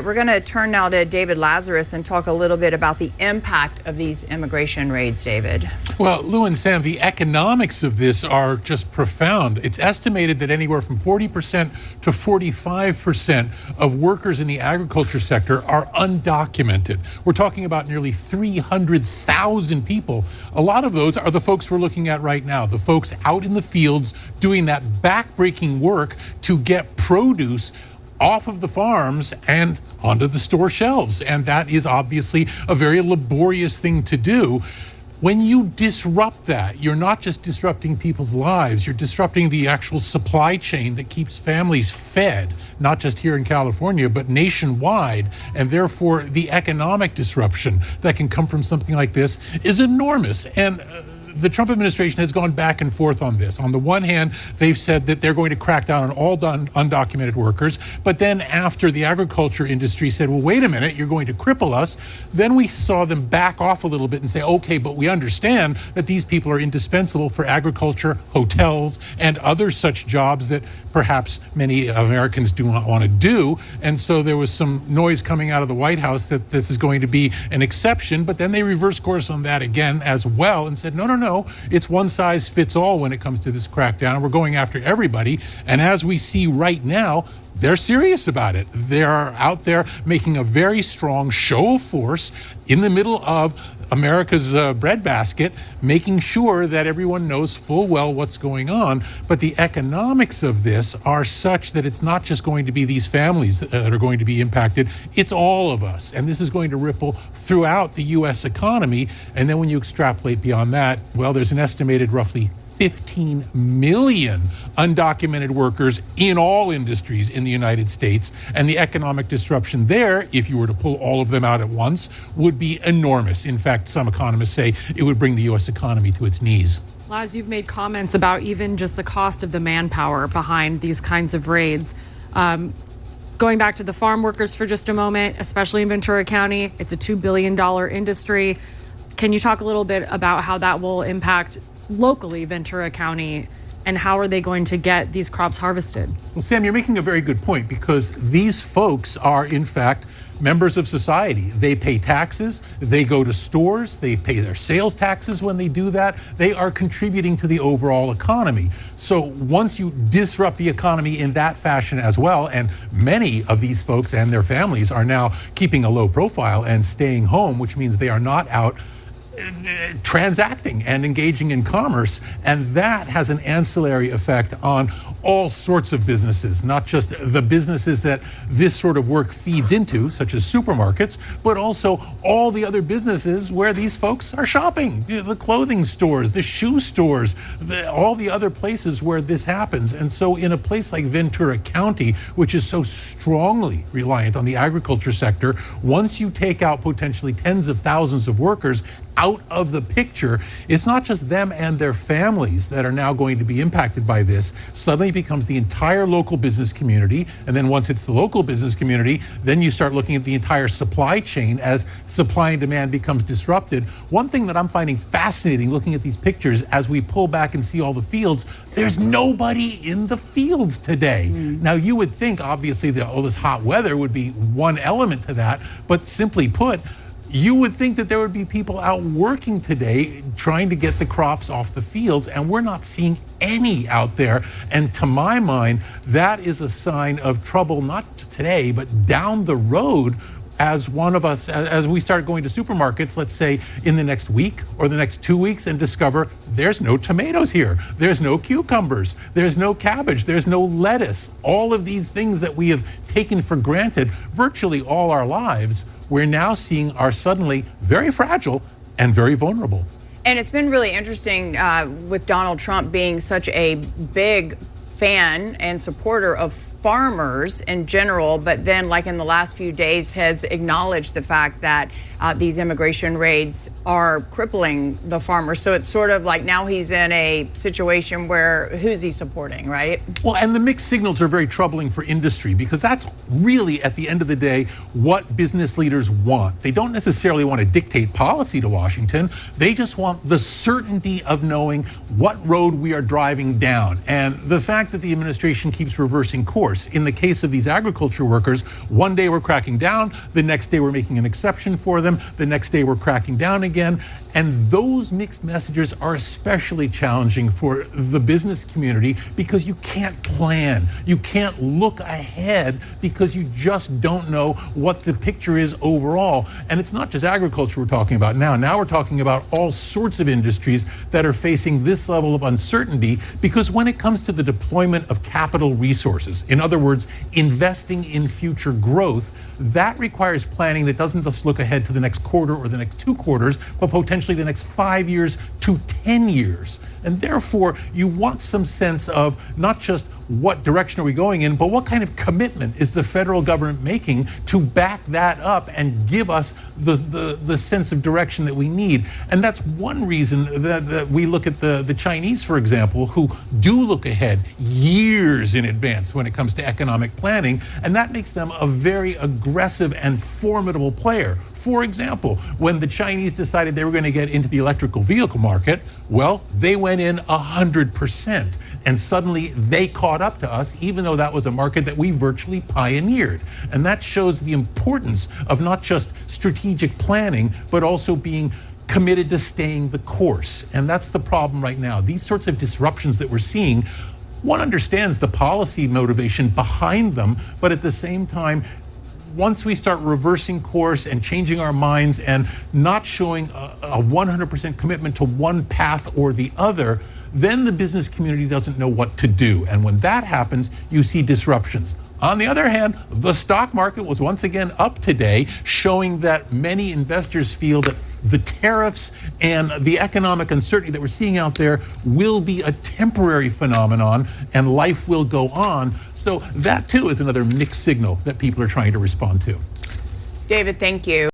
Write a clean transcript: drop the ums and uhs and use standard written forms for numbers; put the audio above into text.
We're going to turn now to David Lazarus and talk a little bit about the impact of these immigration raids, David. Well, Lou and Sam, the economics of this are just profound. It's estimated that anywhere from 40% to 45% of workers in the agriculture sector are undocumented. We're talking about nearly 300,000 people. A lot of those are the folks we're looking at right now, the folks out in the fields doing that backbreaking work to get produce off of the farms and onto the store shelves. And that is obviously a very laborious thing to do. When you disrupt that, you're not just disrupting people's lives, you're disrupting the actual supply chain that keeps families fed, not just here in California, but nationwide. And therefore, the economic disruption that can come from something like this is enormous. And the Trump administration has gone back and forth on this. On the one hand, they've said that they're going to crack down on all undocumented workers. But then after the agriculture industry said, well, wait a minute, you're going to cripple us, then we saw them back off a little bit and say, okay, but we understand that these people are indispensable for agriculture, hotels, and other such jobs that perhaps many Americans do not want to do. And so there was some noise coming out of the White House that this is going to be an exception. But then they reversed course on that again as well and said, no, it's one size fits all when it comes to this crackdown. We're going after everybody. And as we see right now, they're serious about it. They're out there making a very strong show of force in the middle of America's breadbasket, making sure that everyone knows full well what's going on. But the economics of this are such that it's not just going to be these families that are going to be impacted. It's all of us. And this is going to ripple throughout the U.S. economy. And then when you extrapolate beyond that, well, there's an estimated roughly 15 million undocumented workers in all industries in the United States. And the economic disruption there, if you were to pull all of them out at once, would be enormous. In fact, some economists say it would bring the U.S. economy to its knees. Laz, you've made comments about even just the cost of the manpower behind these kinds of raids. Going back to the farm workers for just a moment, especially in Ventura County, it's a $2 billion industry. Can you talk a little bit about how that will impact locally Ventura County, and how are they going to get these crops harvested? Well, Sam, you're making a very good point, because these folks are, in fact, members of society. They pay taxes, they go to stores, they pay their sales taxes when they do that. They are contributing to the overall economy. So once you disrupt the economy in that fashion as well, and many of these folks and their families are now keeping a low profile and staying home, which means they are not out transacting and engaging in commerce, and that has an ancillary effect on all sorts of businesses, not just the businesses that this sort of work feeds into, such as supermarkets, but also all the other businesses where these folks are shopping, the clothing stores, the shoe stores, all the other places where this happens. And so in a place like Ventura County, which is so strongly reliant on the agriculture sector, once you take out potentially tens of thousands of workers out of the picture, it's not just them and their families that are now going to be impacted by this. Suddenly it becomes the entire local business community. And then once it's the local business community, then you start looking at the entire supply chain as supply and demand becomes disrupted. One thing that I'm finding fascinating looking at these pictures as we pull back and see all the fields, there's nobody in the fields today. Now you would think obviously that all this hot weather would be one element to that, but simply put, you would think that there would be people out working today trying to get the crops off the fields, and we're not seeing any out there. And to my mind, that is a sign of trouble, not today, but down the road, as one of us, as we start going to supermarkets, let's say in the next week or the next 2 weeks, and discover there's no tomatoes here, there's no cucumbers, there's no cabbage, there's no lettuce. All of these things that we have taken for granted virtually all our lives, we're now seeing are suddenly very fragile and very vulnerable. And it's been really interesting with Donald Trump being such a big fan and supporter of farmers in general, but then like in the last few days has acknowledged the fact that these immigration raids are crippling the farmers. So it's sort of like now he's in a situation where who's he supporting, right? Well, and the mixed signals are very troubling for industry, because that's really at the end of the day what business leaders want. They don't necessarily want to dictate policy to Washington. They just want the certainty of knowing what road we are driving down. And the fact that the administration keeps reversing course, course, in the case of these agriculture workers, one day we're cracking down, the next day we're making an exception for them, the next day we're cracking down again. And those mixed messages are especially challenging for the business community because you can't plan. You can't look ahead because you just don't know what the picture is overall. And it's not just agriculture we're talking about now. Now we're talking about all sorts of industries that are facing this level of uncertainty because when it comes to the deployment of capital resources, in other words, investing in future growth, that requires planning that doesn't just look ahead to the next quarter or the next 2 quarters, but potentially the next 5 years to 10 years. And therefore, you want some sense of not just what direction are we going in, but what kind of commitment is the federal government making to back that up and give us the sense of direction that we need. And that's one reason that we look at the Chinese, for example, who do look ahead years in advance when it comes to economic planning, and that makes them a very aggressive and formidable player. For example, when the Chinese decided they were going to get into the electrical vehicle market, well, they went in 100%. And suddenly they caught up to us, even though that was a market that we virtually pioneered. And that shows the importance of not just strategic planning, but also being committed to staying the course. And that's the problem right now. These sorts of disruptions that we're seeing, one understands the policy motivation behind them, but at the same time, once we start reversing course and changing our minds and not showing a 100% commitment to one path or the other, then the business community doesn't know what to do. And when that happens, you see disruptions. On the other hand, the stock market was once again up today, showing that many investors feel that the tariffs and the economic uncertainty that we're seeing out there will be a temporary phenomenon and life will go on. So that too is another mixed signal that people are trying to respond to. David, thank you.